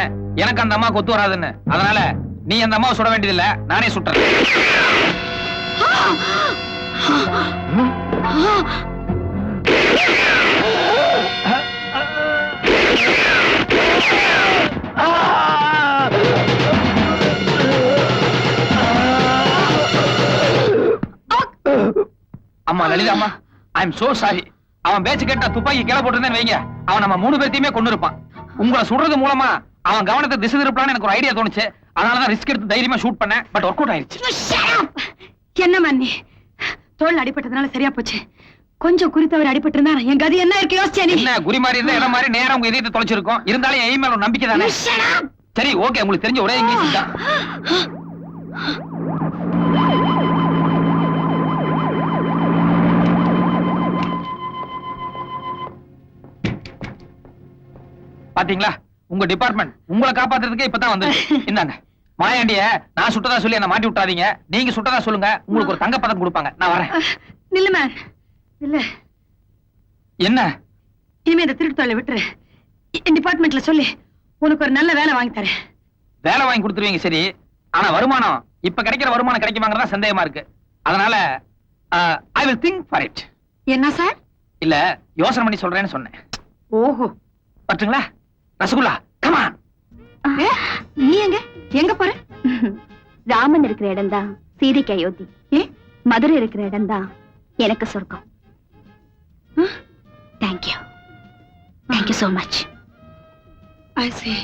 சொன்னேன் எனக்கு அந்த அம்மா கொத்து வராதுன்னு. அதனால நீ அந்த அம்மாவை சுட வேண்டியதில்லை, நானே சுட்டுறேன். அம்மா லலிதா அம்மா, ஐ எம் சோ சாரி. அவன் பேச்சு கேட்டா துப்பாக்கி கீழே போட்டிருந்தேன்னு வைங்க, அவன் நம்ம 3 பேர்த்தையுமே கொண்டு இருப்பான். உங்களை சுடுறது மூலமா அவன் கவனத்தை திசை திருப்பலான்னு எனக்கு ஒரு ஐடியா தோணுச்சு. அதனாலதான் ரிஸ்க் எடுத்து தைரியமா ஷூட் பண்ணேன். பட் ஒர்க் அவுட் ஆயிடுச்சு. என்ன மன்னி, தோல் அடிபட்டதுனால சரியா போச்சு. கொஞ்சம் குறித்தவர் அடிபட்டு இருந்தா என் கதி என்ன இருக்கு யோசிச்சேன். என்ன குறி மாதிரி இருந்தா இடம் மாதிரி நேரம் உங்க இதயத்தை தொலைச்சிருக்கும். இருந்தாலும் என் மேல ஒரு நம்பிக்கை தானே. சரி ஓகே, உங்களுக்கு தெரிஞ்ச ஒரே இங்கிலீஷ் தான். பாத்தீங்களா, உங்க டிபார்ட்மெண்ட் உங்களை காப்பாத்துறதுக்கு இப்பதான் வந்து. இந்தாங்க மாயாண்டிய நான் சுட்டதா சொல்லி என்ன மாட்டி விட்டாதீங்க. நீங்க சுட்டதா சொல்லுங்க, உங்களுக்கு ஒரு தங்க பதக்கம் கொடுப்பாங்க. நான் வரேன். நில்லு மேன், இல்ல என்ன இனிமே இந்த திருட்டு தொழிலை விட்டுரு. என் டிபார்ட்மெண்ட்ல சொல்லி உனக்கு ஒரு நல்ல வேலை வாங்கி தரேன். வேலை வாங்கி கொடுத்துருவீங்க சரி, ஆனா வருமானம் இப்ப கிடைக்கிற வருமானம் கிடைக்குமாங்கிறதா சந்தேகமா இருக்கு. அதனால I will think for it. என்ன சார்? இல்ல யோசனை பண்ணி சொல்றேன்னு சொன்னேன். ஓஹோ, பட்டுங்களா ரசகுல்லா, come on. நீ எங்க போற? ராமன் இருக்கிற இடம் தான் சீதைக்கு அயோத்தி. மதுரை இருக்கிற இடம் தான் எனக்கு சொர்க்கம். Thank you, thank you so much. I see.